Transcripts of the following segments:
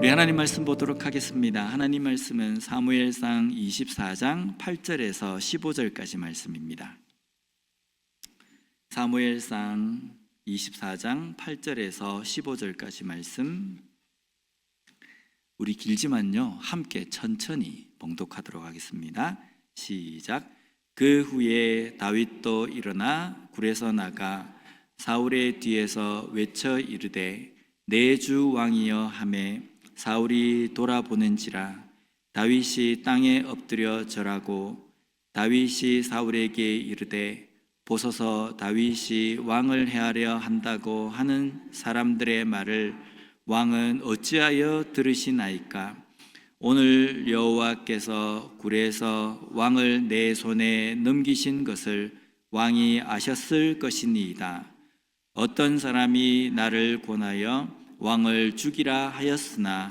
우리 하나님 말씀 보도록 하겠습니다. 하나님 말씀은 사무엘상 24장 8절에서 15절까지 말씀입니다. 사무엘상 24장 8절에서 15절까지 말씀, 우리 길지만요 함께 천천히 봉독하도록 하겠습니다. 시작. 그 후에 다윗도 일어나 굴에서 나가 사울의 뒤에서 외쳐 이르되 내 주 왕이여 하매 사울이 돌아보는지라 다윗이 땅에 엎드려 절하고 다윗이 사울에게 이르되 보소서 다윗이 왕을 해하려 한다고 하는 사람들의 말을 왕은 어찌하여 들으시나이까? 오늘 여호와께서 굴에서 왕을 내 손에 넘기신 것을 왕이 아셨을 것이니이다. 어떤 사람이 나를 권하여 왕을 죽이라 하였으나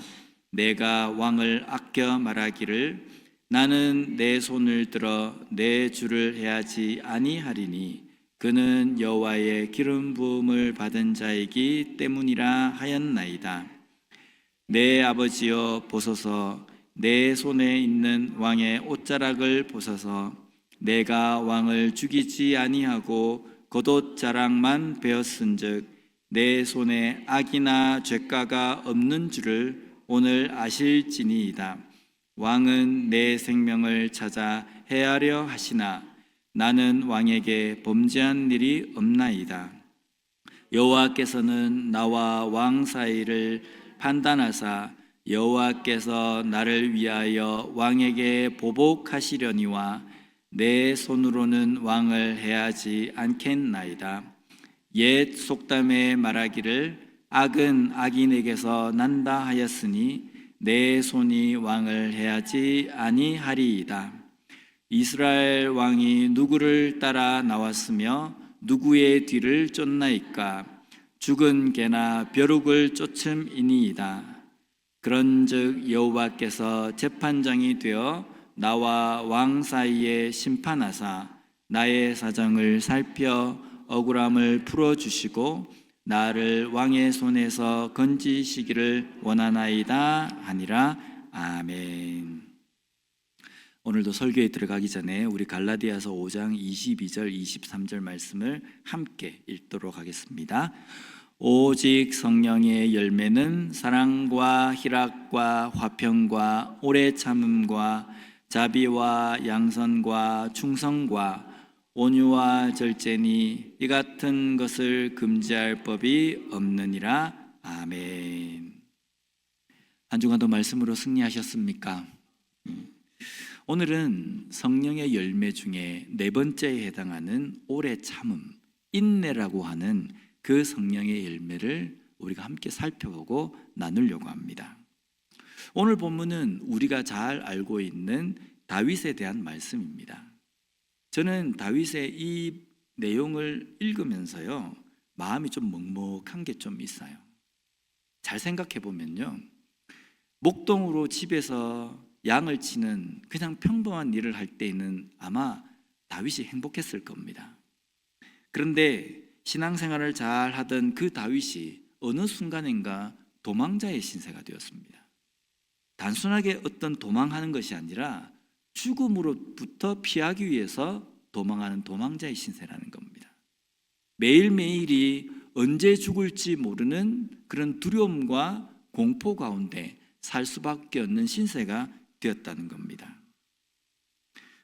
내가 왕을 아껴 말하기를 나는 내 손을 들어 내 주를 해하지 아니하리니 그는 여호와의 기름 부음을 받은 자이기 때문이라 하였나이다. 내 아버지여 보소서 내 손에 있는 왕의 옷자락을 보소서 내가 왕을 죽이지 아니하고 겉옷 자락만 베었은즉 내 손에 악이나 죄가가 없는 줄을 오늘 아실지니이다. 왕은 내 생명을 찾아 해하려 하시나 나는 왕에게 범죄한 일이 없나이다. 여호와께서는 나와 왕 사이를 판단하사 여호와께서 나를 위하여 왕에게 보복하시려니와 내 손으로는 왕을 해하지 않겠나이다. 옛 속담에 말하기를 악은 악인에게서 난다 하였으니 내 손이 왕을 해하지 아니하리이다. 이스라엘 왕이 누구를 따라 나왔으며 누구의 뒤를 쫓나이까? 죽은 개나 벼룩을 쫓음이니이다. 그런즉 여호와께서 재판장이 되어 나와 왕 사이에 심판하사 나의 사정을 살펴 억울함을 풀어주시고 나를 왕의 손에서 건지시기를 원하나이다 하니라. 아멘. 오늘도 설교에 들어가기 전에 우리 갈라디아서 5장 22절 23절 말씀을 함께 읽도록 하겠습니다. 오직 성령의 열매는 사랑과 희락과 화평과 오래 참음과 자비와 양선과 충성과 온유와 절제니 이 같은 것을 금지할 법이 없느니라. 아멘. 한 주간도 말씀으로 승리하셨습니까? 오늘은 성령의 열매 중에 네 번째에 해당하는 오래 참음, 인내라고 하는 그 성령의 열매를 우리가 함께 살펴보고 나누려고 합니다. 오늘 본문은 우리가 잘 알고 있는 다윗에 대한 말씀입니다. 저는 다윗의 이 내용을 읽으면서요 마음이 좀 먹먹한 게 좀 있어요. 잘 생각해 보면요, 목동으로 집에서 양을 치는 그냥 평범한 일을 할 때에는 아마 다윗이 행복했을 겁니다. 그런데 신앙생활을 잘 하던 그 다윗이 어느 순간인가 도망자의 신세가 되었습니다. 단순하게 어떤 도망하는 것이 아니라 죽음으로부터 피하기 위해서 도망하는 도망자의 신세라는 겁니다. 매일매일이 언제 죽을지 모르는 그런 두려움과 공포 가운데 살 수밖에 없는 신세가 되었다는 겁니다.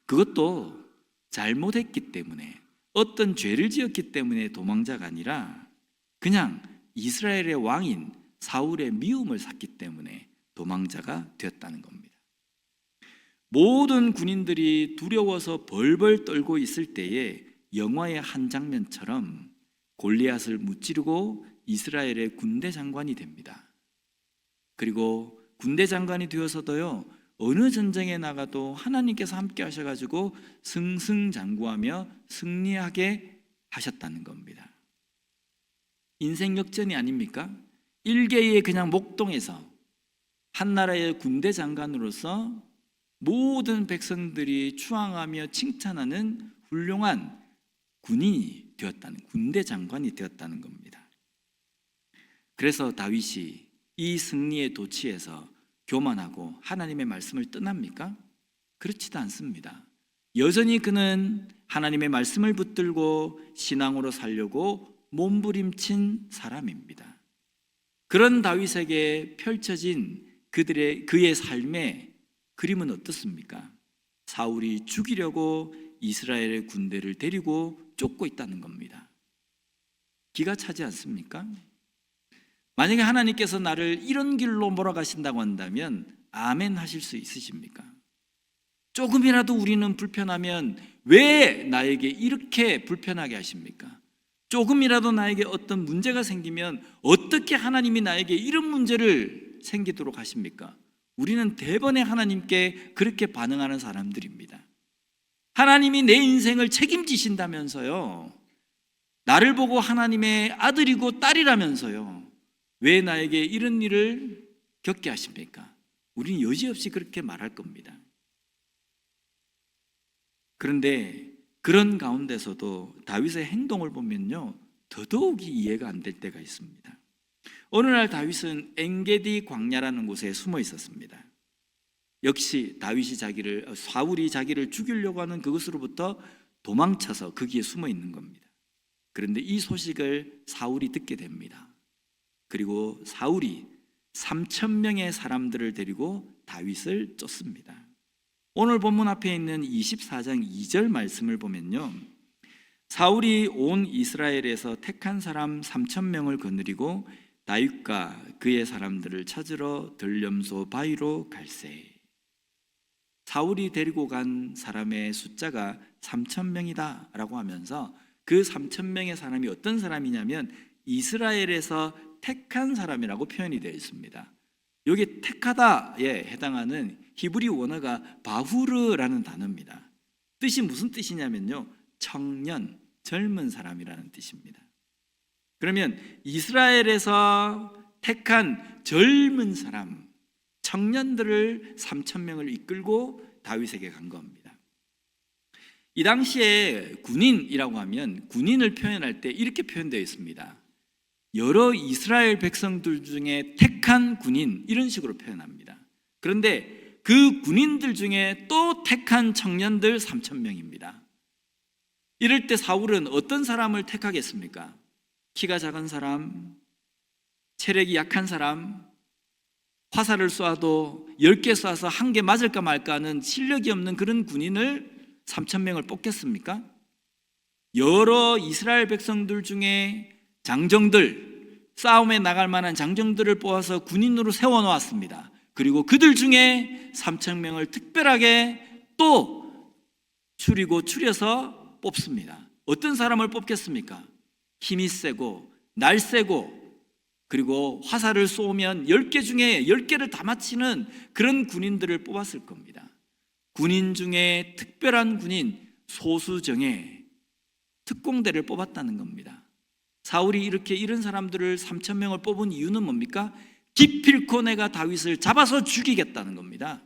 그것도 잘못했기 때문에, 어떤 죄를 지었기 때문에 도망자가 아니라 그냥 이스라엘의 왕인 사울의 미움을 샀기 때문에 도망자가 되었다는 겁니다. 모든 군인들이 두려워서 벌벌 떨고 있을 때에 영화의 한 장면처럼 골리앗을 무찌르고 이스라엘의 군대 장관이 됩니다. 그리고 군대 장관이 되어서도요 어느 전쟁에 나가도 하나님께서 함께 하셔가지고 승승장구하며 승리하게 하셨다는 겁니다. 인생 역전이 아닙니까? 일개의 그냥 목동에서 한 나라의 군대 장관으로서 모든 백성들이 추앙하며 칭찬하는 훌륭한 군인이 되었다는, 군대 장관이 되었다는 겁니다. 그래서 다윗이 이 승리의 도취에서 교만하고 하나님의 말씀을 떠납니까? 그렇지도 않습니다. 여전히 그는 하나님의 말씀을 붙들고 신앙으로 살려고 몸부림친 사람입니다. 그런 다윗에게 펼쳐진 그의 삶의 그림은 어떻습니까? 사울이 죽이려고 이스라엘의 군대를 데리고 쫓고 있다는 겁니다. 기가 차지 않습니까? 만약에 하나님께서 나를 이런 길로 몰아가신다고 한다면 아멘 하실 수 있으십니까? 조금이라도 우리는 불편하면 왜 나에게 이렇게 불편하게 하십니까? 조금이라도 나에게 어떤 문제가 생기면 어떻게 하나님이 나에게 이런 문제를 생기도록 하십니까? 우리는 대번에 하나님께 그렇게 반응하는 사람들입니다. 하나님이 내 인생을 책임지신다면서요. 나를 보고 하나님의 아들이고 딸이라면서요. 왜 나에게 이런 일을 겪게 하십니까? 우리는 여지없이 그렇게 말할 겁니다. 그런데 그런 가운데서도 다윗의 행동을 보면요, 더더욱이 이해가 안 될 때가 있습니다. 어느 날 다윗은 엔게디 광야라는 곳에 숨어 있었습니다. 역시 사울이 자기를 죽이려고 하는 그것으로부터 도망쳐서 거기에 숨어 있는 겁니다. 그런데 이 소식을 사울이 듣게 됩니다. 그리고 사울이 3,000명의 사람들을 데리고 다윗을 쫓습니다. 오늘 본문 앞에 있는 24장 2절 말씀을 보면요, 사울이 온 이스라엘에서 택한 사람 3,000명을 거느리고 다윗과 그의 사람들을 찾으러 들염소 바위로 갈새. 사울이 데리고 간 사람의 숫자가 3,000명이다 라고 하면서 그 3,000명의 사람이 어떤 사람이냐면 이스라엘에서 택한 사람이라고 표현이 되어 있습니다. 여기 택하다에 해당하는 히브리 원어가 바후르라는 단어입니다. 뜻이 무슨 뜻이냐면요, 청년, 젊은 사람이라는 뜻입니다. 그러면 이스라엘에서 택한 젊은 사람, 청년들을 3,000명을 이끌고 다윗에게 간 겁니다. 이 당시에 군인이라고 하면 군인을 표현할 때 이렇게 표현되어 있습니다. 여러 이스라엘 백성들 중에 택한 군인, 이런 식으로 표현합니다. 그런데 그 군인들 중에 또 택한 청년들 3,000명입니다. 이럴 때 사울은 어떤 사람을 택하겠습니까? 키가 작은 사람, 체력이 약한 사람, 화살을 쏘아도 10개 쏴서 1개 맞을까 말까 하는 실력이 없는 그런 군인을 3,000명을 뽑겠습니까? 여러 이스라엘 백성들 중에 장정들, 싸움에 나갈 만한 장정들을 뽑아서 군인으로 세워놓았습니다. 그리고 그들 중에 3,000명을 특별하게 또 추려서 뽑습니다. 어떤 사람을 뽑겠습니까? 힘이 세고 날세고 그리고 화살을 쏘면 10개 중에 10개를 다 맞히는 그런 군인들을 뽑았을 겁니다. 군인 중에 특별한 군인 소수정예 특공대를 뽑았다는 겁니다. 사울이 이런 사람들을 3,000명을 뽑은 이유는 뭡니까? 기필코 내가 다윗을 잡아서 죽이겠다는 겁니다.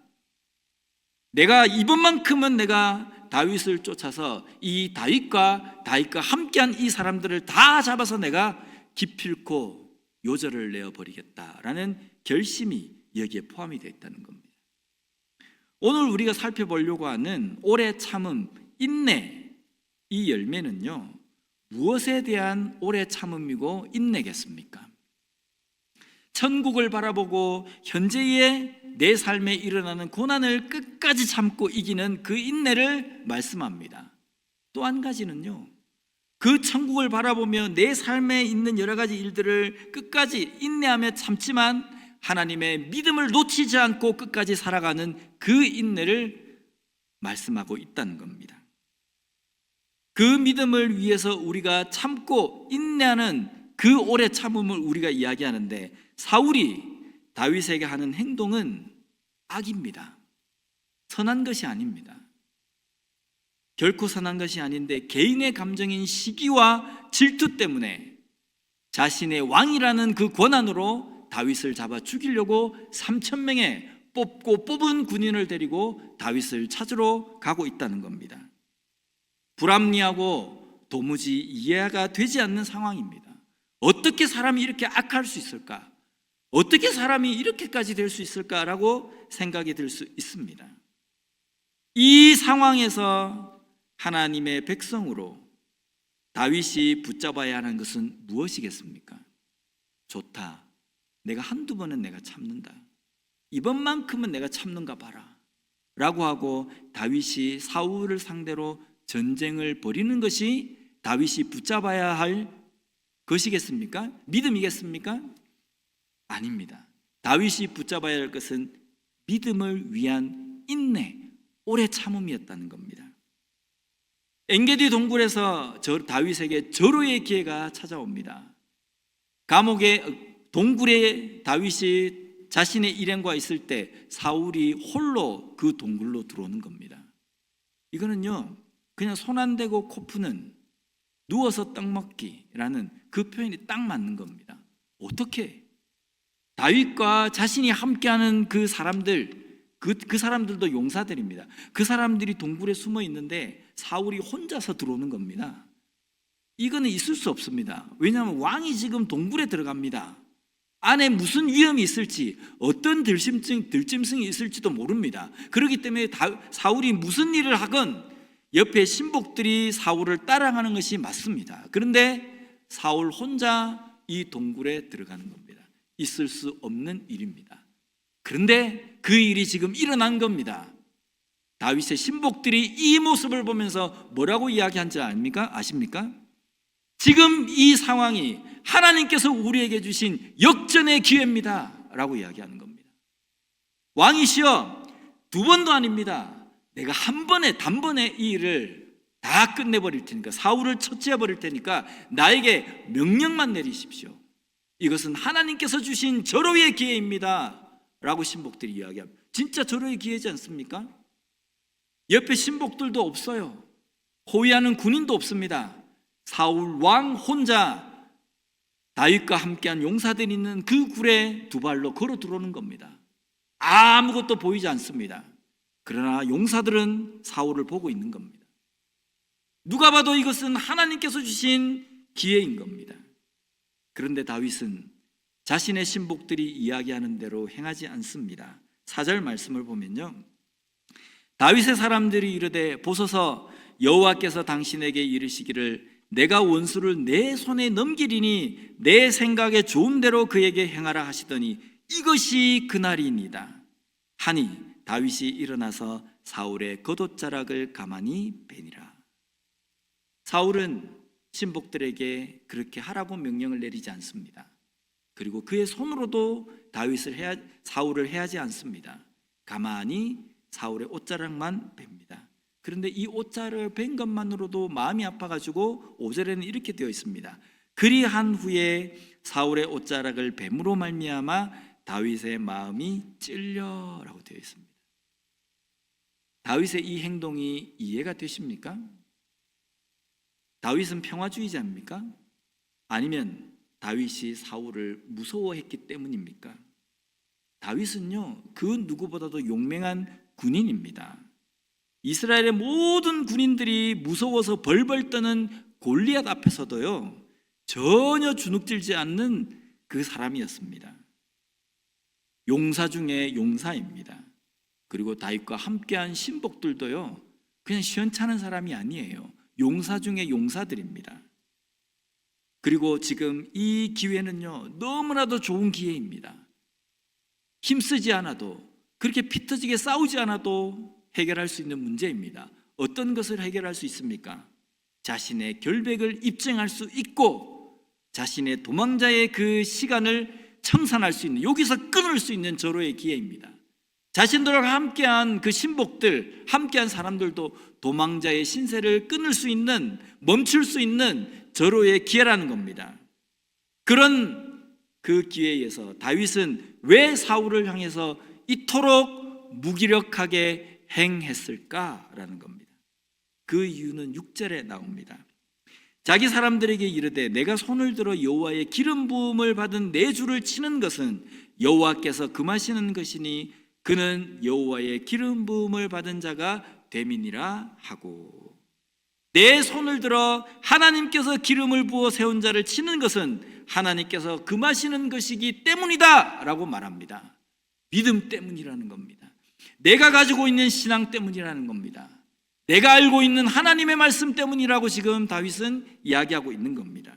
내가 이번만큼은 내가 다윗을 쫓아서 이 다윗과 함께한 이 사람들을 다 잡아서 내가 기필코 요절을 내어버리겠다라는 결심이 여기에 포함이 되어 있다는 겁니다. 오늘 우리가 살펴보려고 하는 오래 참음, 인내, 이 열매는요, 무엇에 대한 오래 참음이고 인내겠습니까? 천국을 바라보고 현재의 내 삶에 일어나는 고난을 끝까지 참고 이기는 그 인내를 말씀합니다. 또 한 가지는요, 그 천국을 바라보며 내 삶에 있는 여러 가지 일들을 끝까지 인내하며 참지만 하나님의 믿음을 놓치지 않고 끝까지 살아가는 그 인내를 말씀하고 있다는 겁니다. 그 믿음을 위해서 우리가 참고 인내하는 그 오래 참음을 우리가 이야기하는데, 사울이 다윗에게 하는 행동은 악입니다. 선한 것이 아닙니다. 결코 선한 것이 아닌데 개인의 감정인 시기와 질투 때문에 자신의 왕이라는 그 권한으로 다윗을 잡아 죽이려고 3,000명의 뽑은 군인을 데리고 다윗을 찾으러 가고 있다는 겁니다. 불합리하고 도무지 이해가 되지 않는 상황입니다. 어떻게 사람이 이렇게 악할 수 있을까? 어떻게 사람이 이렇게까지 될 수 있을까라고 생각이 들 수 있습니다. 이 상황에서 하나님의 백성으로 다윗이 붙잡아야 하는 것은 무엇이겠습니까? 좋다. 내가 한두 번은 내가 참는다. 이번만큼은 내가 참는가 봐라. 라고 하고 다윗이 사울을 상대로 전쟁을 벌이는 것이 다윗이 붙잡아야 할 것이겠습니까? 믿음이겠습니까? 아닙니다. 다윗이 붙잡아야 할 것은 믿음을 위한 인내, 오래 참음이었다는 겁니다. 엔게디 동굴에서 다윗에게 절호의 기회가 찾아옵니다. 감옥의 동굴에 다윗이 자신의 일행과 있을 때 사울이 홀로 그 동굴로 들어오는 겁니다. 이거는요, 그냥 손 안 대고 코 푸는 누워서 떡 먹기라는 그 표현이 딱 맞는 겁니다. 어떻게? 다윗과 자신이 함께하는 그 사람들, 그 사람들도 용사들입니다. 그 사람들이 동굴에 숨어 있는데 사울이 혼자서 들어오는 겁니다. 이거는 있을 수 없습니다. 왜냐하면 왕이 지금 동굴에 들어갑니다. 안에 무슨 위험이 있을지, 어떤 들짐승이 있을지도 모릅니다. 그렇기 때문에 사울이 무슨 일을 하건 옆에 신복들이 사울을 따라가는 것이 맞습니다. 그런데 사울 혼자 이 동굴에 들어가는 겁니다. 있을 수 없는 일입니다. 그런데 그 일이 지금 일어난 겁니다. 다윗의 신복들이 이 모습을 보면서 뭐라고 이야기한지 아십니까? 지금 이 상황이 하나님께서 우리에게 주신 역전의 기회입니다 라고 이야기하는 겁니다. 왕이시여, 두 번도 아닙니다. 내가 단번에 이 일을 다 끝내버릴 테니까, 사울을 처치해버릴 테니까 나에게 명령만 내리십시오. 이것은 하나님께서 주신 절호의 기회입니다 라고 신복들이 이야기합니다. 진짜 절호의 기회지 않습니까? 옆에 신복들도 없어요. 호위하는 군인도 없습니다. 사울 왕 혼자 다윗과 함께한 용사들이 있는 그 굴에 두 발로 걸어 들어오는 겁니다. 아무것도 보이지 않습니다. 그러나 용사들은 사울을 보고 있는 겁니다. 누가 봐도 이것은 하나님께서 주신 기회인 겁니다. 그런데 다윗은 자신의 신복들이 이야기하는 대로 행하지 않습니다. 4절 말씀을 보면요, 다윗의 사람들이 이르되 보소서, 여호와께서 당신에게 이르시기를 내가 원수를 내 손에 넘기리니 내 생각에 좋은 대로 그에게 행하라 하시더니 이것이 그날이니이다 하니 다윗이 일어나서 사울의 겉옷자락을 가만히 베니라. 사울은 신복들에게 그렇게 하라고 명령을 내리지 않습니다. 그리고 그의 손으로도 사울을 해하지 않습니다. 가만히 사울의 옷자락만 뱁니다. 그런데 이 옷자락을 벤 것만으로도 마음이 아파가지고 5절에는 이렇게 되어 있습니다. 그리한 후에 사울의 옷자락을 뱀으로 말미암아 다윗의 마음이 찔려라고 되어 있습니다. 다윗의 이 행동이 이해가 되십니까? 다윗은 평화주의자입니까? 아니면 다윗이 사울을 무서워했기 때문입니까? 다윗은요, 그 누구보다도 용맹한 군인입니다. 이스라엘의 모든 군인들이 무서워서 벌벌 떠는 골리앗 앞에서도요, 전혀 주눅들지 않는 그 사람이었습니다. 용사 중에 용사입니다. 그리고 다윗과 함께한 신복들도요, 그냥 시원찮은 사람이 아니에요. 용사 중에 용사들입니다. 그리고 지금 이 기회는요, 너무나도 좋은 기회입니다. 힘쓰지 않아도, 그렇게 피 터지게 싸우지 않아도 해결할 수 있는 문제입니다. 어떤 것을 해결할 수 있습니까? 자신의 결백을 입증할 수 있고 자신의 도망자의 그 시간을 청산할 수 있는, 여기서 끊을 수 있는 절호의 기회입니다. 자신들과 함께한 그 신복들, 함께한 사람들도 도망자의 신세를 끊을 수 있는, 멈출 수 있는 절호의 기회라는 겁니다. 그런 그 기회에서 다윗은 왜 사울을 향해서 이토록 무기력하게 행했을까라는 겁니다. 그 이유는 6절에 나옵니다. 자기 사람들에게 이르되 내가 손을 들어 여호와의 기름 부음을 받은 내 주를 치는 것은 여호와께서 금하시는 것이니 그는 여호와의 기름 부음을 받은 자가 됨이니라 하고, 내 손을 들어 하나님께서 기름을 부어 세운 자를 치는 것은 하나님께서 금하시는 것이기 때문이다 라고 말합니다. 믿음 때문이라는 겁니다. 내가 가지고 있는 신앙 때문이라는 겁니다. 내가 알고 있는 하나님의 말씀 때문이라고 지금 다윗은 이야기하고 있는 겁니다.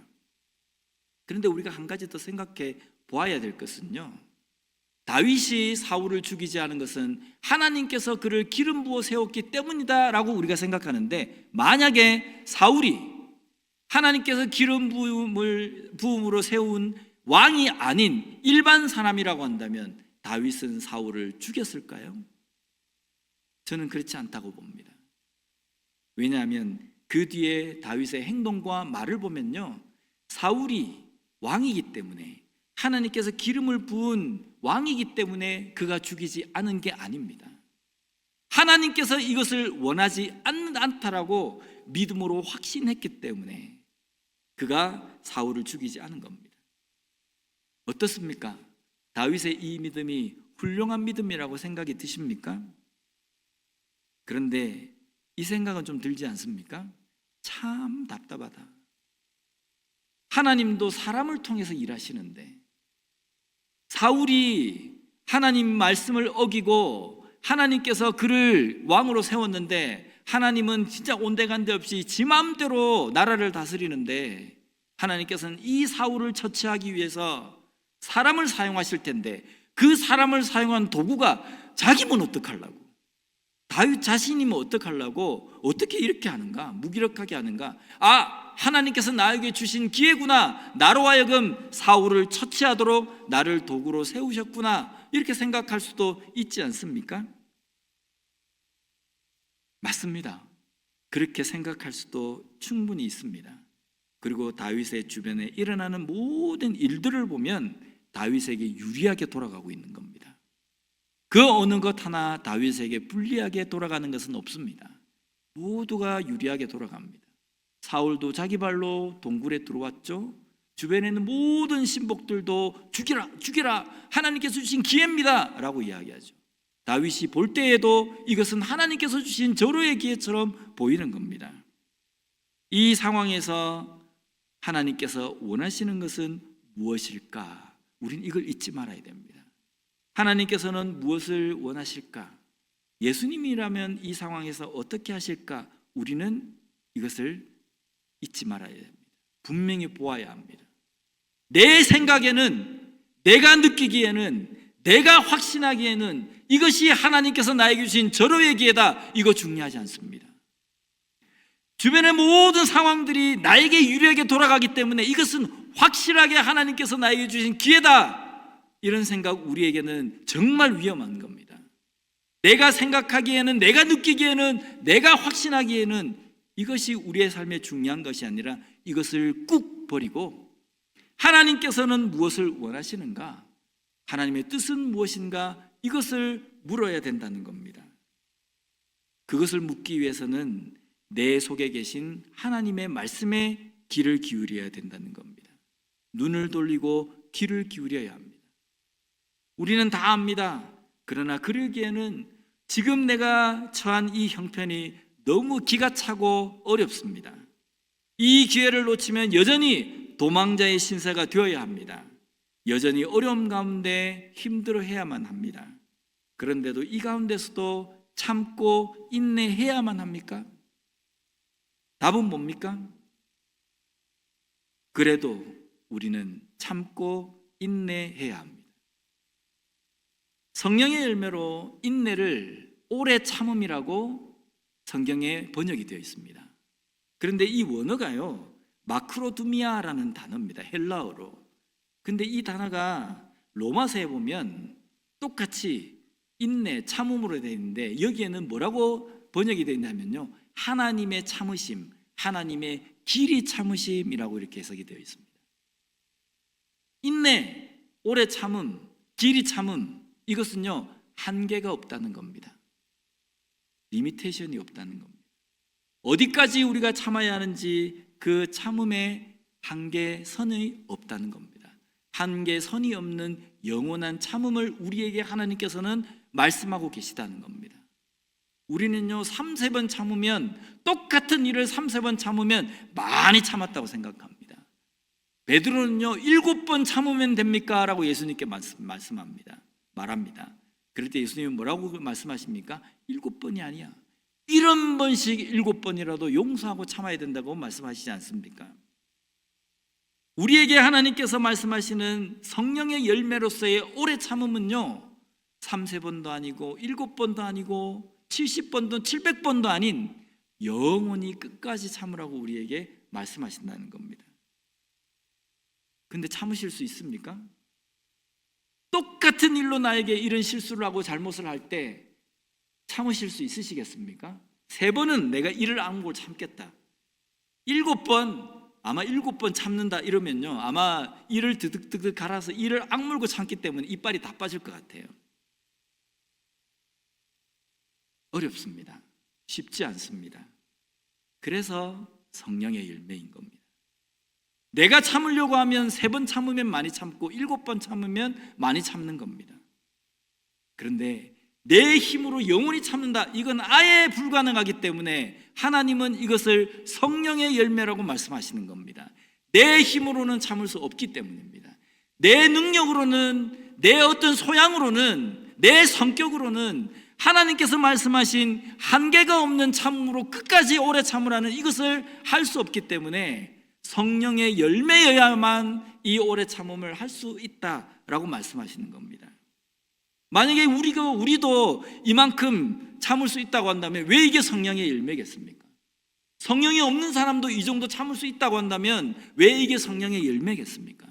그런데 우리가 한 가지 더 생각해 보아야 될 것은요, 다윗이 사울을 죽이지 않은 것은 하나님께서 그를 기름 부어 세웠기 때문이다 라고 우리가 생각하는데, 만약에 사울이 하나님께서 기름 부음으로 세운 왕이 아닌 일반 사람이라고 한다면 다윗은 사울을 죽였을까요? 저는 그렇지 않다고 봅니다. 왜냐하면 그 뒤에 다윗의 행동과 말을 보면요, 사울이 왕이기 때문에, 하나님께서 기름을 부은 왕이기 때문에 그가 죽이지 않은 게 아닙니다. 하나님께서 이것을 원하지 않다라고 믿음으로 확신했기 때문에 그가 사울을 죽이지 않은 겁니다. 어떻습니까? 다윗의 이 믿음이 훌륭한 믿음이라고 생각이 드십니까? 그런데 이 생각은 좀 들지 않습니까? 참 답답하다. 하나님도 사람을 통해서 일하시는데, 사울이 하나님 말씀을 어기고 하나님께서 그를 왕으로 세웠는데, 하나님은 진짜 온데간데 없이 지 마음대로 나라를 다스리는데, 하나님께서는 이 사울을 처치하기 위해서 사람을 사용하실 텐데, 그 사람을 사용한 도구가 자기면 어떡하려고, 다윗 자신이면 어떡하려고, 어떻게 이렇게 하는가, 무기력하게 하는가. 하나님께서 나에게 주신 기회구나, 나로 하여금 사울을 처치하도록 나를 도구로 세우셨구나, 이렇게 생각할 수도 있지 않습니까? 맞습니다. 그렇게 생각할 수도 충분히 있습니다. 그리고 다윗의 주변에 일어나는 모든 일들을 보면 다윗에게 유리하게 돌아가고 있는 겁니다. 그 어느 것 하나 다윗에게 불리하게 돌아가는 것은 없습니다. 모두가 유리하게 돌아갑니다. 사울도 자기 발로 동굴에 들어왔죠. 주변에 있는 모든 신복들도 죽이라, 하나님께서 주신 기회입니다 라고 이야기하죠. 다윗이 볼 때에도 이것은 하나님께서 주신 절호의 기회처럼 보이는 겁니다. 이 상황에서 하나님께서 원하시는 것은 무엇일까? 우린 이걸 잊지 말아야 됩니다. 하나님께서는 무엇을 원하실까? 예수님이라면 이 상황에서 어떻게 하실까? 우리는 이것을 잊지 말아야 됩니다. 분명히 보아야 합니다. 내 생각에는, 내가 느끼기에는, 내가 확신하기에는 이것이 하나님께서 나에게 주신 절호의 기회다, 이거 중요하지 않습니다. 주변의 모든 상황들이 나에게 유리하게 돌아가기 때문에 이것은 확실하게 하나님께서 나에게 주신 기회다, 이런 생각 우리에게는 정말 위험한 겁니다. 내가 생각하기에는, 내가 느끼기에는, 내가 확신하기에는 이것이 우리의 삶에 중요한 것이 아니라 이것을 꾹 버리고 하나님께서는 무엇을 원하시는가, 하나님의 뜻은 무엇인가, 이것을 물어야 된다는 겁니다. 그것을 묻기 위해서는 내 속에 계신 하나님의 말씀에 귀를 기울여야 된다는 겁니다. 눈을 돌리고 귀를 기울여야 합니다. 우리는 다 압니다. 그러나 그러기에는 지금 내가 처한 이 형편이 너무 기가 차고 어렵습니다. 이 기회를 놓치면 여전히 도망자의 신세가 되어야 합니다. 여전히 어려움 가운데 힘들어해야만 합니다. 그런데도 이 가운데서도 참고 인내해야만 합니까? 답은 뭡니까? 그래도 우리는 참고 인내해야 합니다. 성령의 열매로 인내를 오래 참음이라고 성경에 번역이 되어 있습니다. 그런데 이 원어가요, 마크로두미아라는 단어입니다. 헬라어로. 근데 이 단어가 로마서에 보면 똑같이 인내, 참음으로 되어 있는데, 여기에는 뭐라고 번역이 되어 있냐면요, 하나님의 참으심, 하나님의 길이 참으심이라고 이렇게 해석이 되어 있습니다. 인내, 오래 참음, 길이 참음, 이것은요 한계가 없다는 겁니다. 리미테이션이 없다는 겁니다. 어디까지 우리가 참아야 하는지 그 참음에 한계선이 없다는 겁니다. 한계선이 없는 영원한 참음을 우리에게 하나님께서는 말씀하고 계시다는 겁니다. 우리는요 3-4번 참으면, 똑같은 일을 3-4번 참으면 많이 참았다고 생각합니다. 베드로는요 7번 참으면 됩니까? 라고 예수님께 말합니다. 그럴 때 예수님은 뭐라고 말씀하십니까? 7번이 아니야, 70번씩 7번이라도 용서하고 참아야 된다고 말씀하시지 않습니까? 우리에게 하나님께서 말씀하시는 성령의 열매로서의 오래 참음은요 3세번도 아니고 7번도 아니고 70번도 700번도 아닌 영원히 끝까지 참으라고 우리에게 말씀하신다는 겁니다. 근데 참으실 수 있습니까? 똑같은 일로 나에게 이런 실수를 하고 잘못을 할 때 참으실 수 있으시겠습니까? 3번은 내가 이를 악물고 참겠다, 7번 아마 7번 참는다 이러면요 아마 이를 드득드득 갈아서 이를 악물고 참기 때문에 이빨이 다 빠질 것 같아요. 어렵습니다. 쉽지 않습니다. 그래서 성령의 열매인 겁니다. 내가 참으려고 하면 3번 참으면 많이 참고 7번 참으면 많이 참는 겁니다. 그런데 내 힘으로 영원히 참는다, 이건 아예 불가능하기 때문에 하나님은 이것을 성령의 열매라고 말씀하시는 겁니다. 내 힘으로는 참을 수 없기 때문입니다. 내 능력으로는, 내 어떤 소양으로는, 내 성격으로는 하나님께서 말씀하신 한계가 없는 참음으로 끝까지 오래 참으라는 이것을 할 수 없기 때문에 성령의 열매여야만 이 오래 참음을 할 수 있다라고 말씀하시는 겁니다. 만약에 우리도 이만큼 참을 수 있다고 한다면 왜 이게 성령의 열매겠습니까? 성령이 없는 사람도 이 정도 참을 수 있다고 한다면 왜 이게 성령의 열매겠습니까?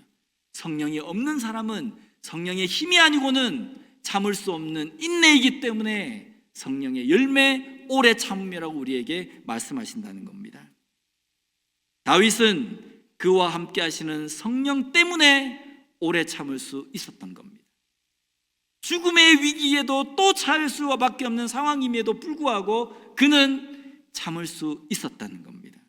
성령이 없는 사람은 성령의 힘이 아니고는 참을 수 없는 인내이기 때문에 성령의 열매, 오래 참음이라고 우리에게 말씀하신다는 겁니다. 다윗은 그와 함께 하시는 성령 때문에 오래 참을 수 있었던 겁니다. 죽음의 위기에도 또 참을 수밖에 없는 상황임에도 불구하고 그는 참을 수 있었다는 겁니다.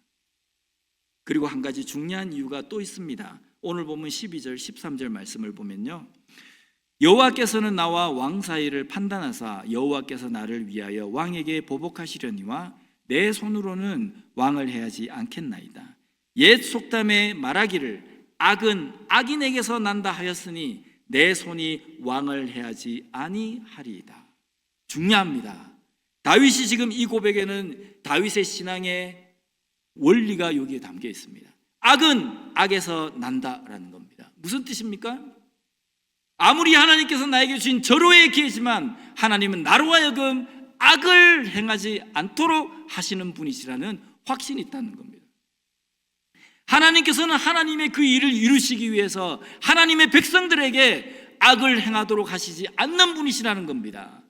그리고 한 가지 중요한 이유가 또 있습니다. 오늘 보면 12절 13절 말씀을 보면요, 여호와께서는 나와 왕 사이를 판단하사 여호와께서 나를 위하여 왕에게 보복하시려니와 내 손으로는 왕을 해하지 않겠나이다. 옛 속담에 말하기를 악은 악인에게서 난다 하였으니 내 손이 왕을 해하지 아니하리이다. 중요합니다. 다윗이 지금 이 고백에는 다윗의 신앙의 원리가 여기에 담겨 있습니다. 악은 악에서 난다라는 겁니다. 무슨 뜻입니까? 아무리 하나님께서 나에게 주신 절호의 기회지만 하나님은 나로 하여금 악을 행하지 않도록 하시는 분이시라는 확신이 있다는 겁니다. 하나님께서는 하나님의 그 일을 이루시기 위해서 하나님의 백성들에게 악을 행하도록 하시지 않는 분이시라는 겁니다.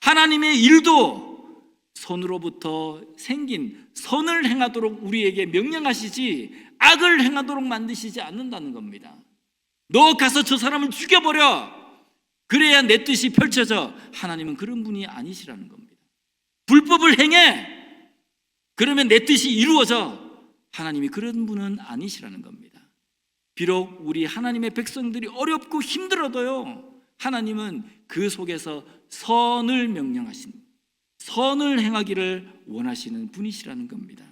하나님의 일도 선으로부터 생긴 선을 행하도록 우리에게 명령하시지 악을 행하도록 만드시지 않는다는 겁니다. 너 가서 저 사람을 죽여버려, 그래야 내 뜻이 펼쳐져. 하나님은 그런 분이 아니시라는 겁니다. 불법을 행해, 그러면 내 뜻이 이루어져. 하나님이 그런 분은 아니시라는 겁니다. 비록 우리 하나님의 백성들이 어렵고 힘들어도요, 하나님은 그 속에서 선을 명령하신, 선을 행하기를 원하시는 분이시라는 겁니다.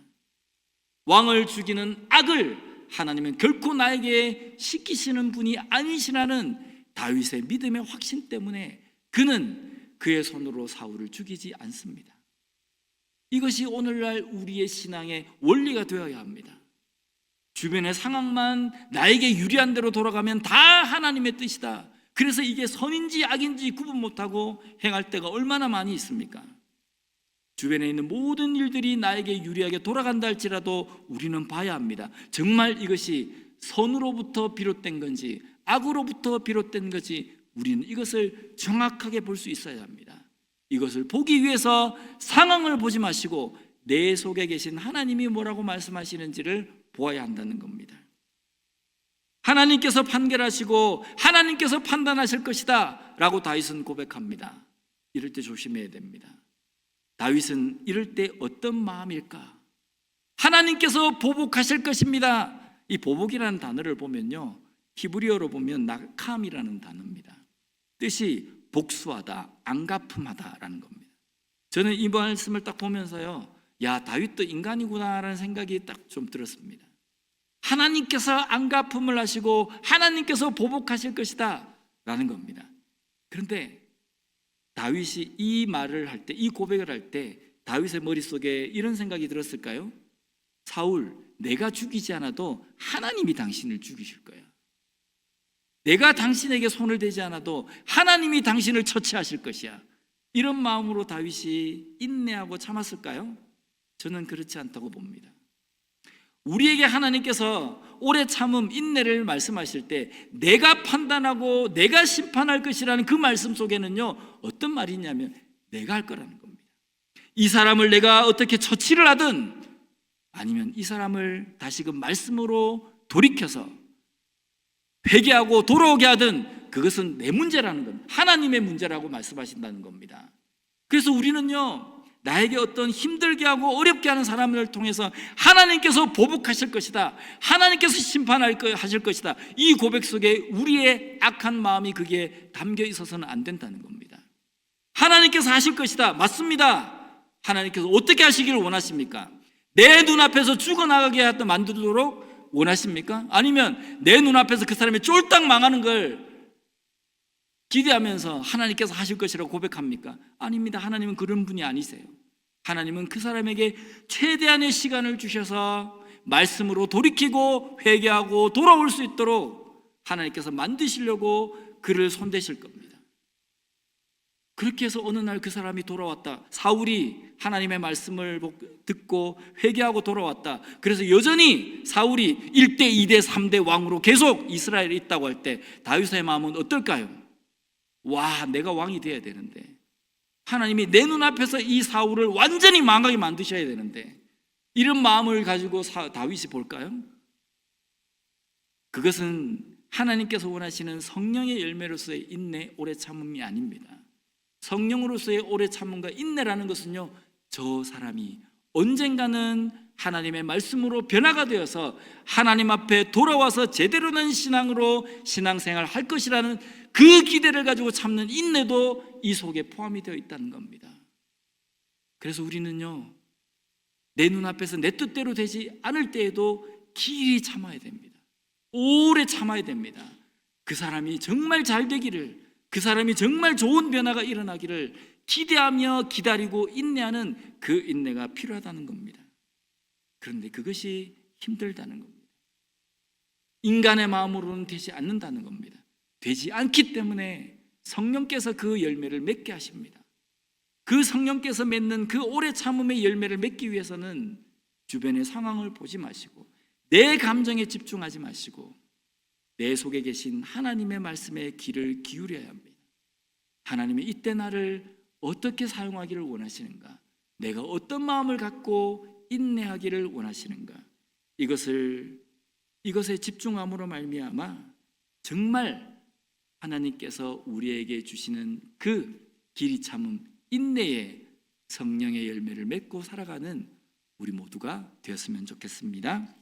왕을 죽이는 악을 하나님은 결코 나에게 시키시는 분이 아니시라는 다윗의 믿음의 확신 때문에 그는 그의 손으로 사울을 죽이지 않습니다. 이것이 오늘날 우리의 신앙의 원리가 되어야 합니다. 주변의 상황만 나에게 유리한 대로 돌아가면 다 하나님의 뜻이다. 그래서 이게 선인지 악인지 구분 못하고 행할 때가 얼마나 많이 있습니까? 주변에 있는 모든 일들이 나에게 유리하게 돌아간다 할지라도 우리는 봐야 합니다. 정말 이것이 선으로부터 비롯된 건지 악으로부터 비롯된 건지 우리는 이것을 정확하게 볼 수 있어야 합니다. 이것을 보기 위해서 상황을 보지 마시고 내 속에 계신 하나님이 뭐라고 말씀하시는지를 보아야 한다는 겁니다. 하나님께서 판결하시고 하나님께서 판단하실 것이다 라고 다윗은 고백합니다. 이럴 때 조심해야 됩니다. 다윗은 이럴 때 어떤 마음일까? 하나님께서 보복하실 것입니다. 이 보복이라는 단어를 보면요, 히브리어로 보면 나캄이라는 단어입니다. 뜻이 복수하다, 안갚음하다라는 겁니다. 저는 이 말씀을 딱 보면서요, 야, 다윗도 인간이구나라는 생각이 딱 좀 들었습니다. 하나님께서 안갚음을 하시고 하나님께서 보복하실 것이다 라는 겁니다. 그런데 다윗이 이 말을 할 때, 이 고백을 할 때 다윗의 머릿속에 이런 생각이 들었을까요? 사울, 내가 죽이지 않아도 하나님이 당신을 죽이실 거야. 내가 당신에게 손을 대지 않아도 하나님이 당신을 처치하실 것이야. 이런 마음으로 다윗이 인내하고 참았을까요? 저는 그렇지 않다고 봅니다. 우리에게 하나님께서 오래 참음, 인내를 말씀하실 때 내가 판단하고 내가 심판할 것이라는 그 말씀 속에는요, 어떤 말이 있냐면 내가 할 거라는 겁니다. 이 사람을 내가 어떻게 처치를 하든 아니면 이 사람을 다시금 말씀으로 돌이켜서 회개하고 돌아오게 하든 그것은 내 문제라는 겁니다. 하나님의 문제라고 말씀하신다는 겁니다. 그래서 우리는요, 나에게 어떤 힘들게 하고 어렵게 하는 사람을 통해서 하나님께서 보복하실 것이다, 하나님께서 심판하실 것이다, 이 고백 속에 우리의 악한 마음이 그게 담겨 있어서는 안 된다는 겁니다. 하나님께서 하실 것이다, 맞습니다. 하나님께서 어떻게 하시기를 원하십니까? 내 눈앞에서 죽어나가게 만들도록 원하십니까? 아니면 내 눈앞에서 그 사람이 쫄딱 망하는 걸 기대하면서 하나님께서 하실 것이라고 고백합니까? 아닙니다. 하나님은 그런 분이 아니세요. 하나님은 그 사람에게 최대한의 시간을 주셔서 말씀으로 돌이키고 회개하고 돌아올 수 있도록 하나님께서 만드시려고 그를 손대실 겁니다. 그렇게 해서 어느 날 그 사람이 돌아왔다. 사울이 하나님의 말씀을 듣고 회개하고 돌아왔다. 그래서 여전히 사울이 1대, 2대, 3대 왕으로 계속 이스라엘에 있다고 할 때 다윗의 마음은 어떨까요? 와, 내가 왕이 돼야 되는데, 하나님이 내 눈앞에서 이 사울을 완전히 망하게 만드셔야 되는데, 이런 마음을 가지고 다윗이 볼까요? 그것은 하나님께서 원하시는 성령의 열매로서의 인내, 오래 참음이 아닙니다. 성령으로서의 오래 참음과 인내라는 것은요, 저 사람이 언젠가는 하나님의 말씀으로 변화가 되어서 하나님 앞에 돌아와서 제대로 된 신앙으로 신앙생활을 할 것이라는 그 기대를 가지고 참는 인내도 이 속에 포함이 되어 있다는 겁니다. 그래서 우리는요, 내 눈앞에서 내 뜻대로 되지 않을 때에도 길이 참아야 됩니다. 오래 참아야 됩니다. 그 사람이 정말 잘 되기를, 그 사람이 정말 좋은 변화가 일어나기를 기대하며 기다리고 인내하는 그 인내가 필요하다는 겁니다. 그런데 그것이 힘들다는 겁니다. 인간의 마음으로는 되지 않는다는 겁니다. 되지 않기 때문에 성령께서 그 열매를 맺게 하십니다. 그 성령께서 맺는 그 오래 참음의 열매를 맺기 위해서는 주변의 상황을 보지 마시고 내 감정에 집중하지 마시고 내 속에 계신 하나님의 말씀에 귀를 기울여야 합니다. 하나님이 이때 나를 어떻게 사용하기를 원하시는가, 내가 어떤 마음을 갖고 인내하기를 원하시는가, 이것에 집중함으로 말미암아 정말 하나님께서 우리에게 주시는 그 길이 참음, 인내의 성령의 열매를 맺고 살아가는 우리 모두가 되었으면 좋겠습니다.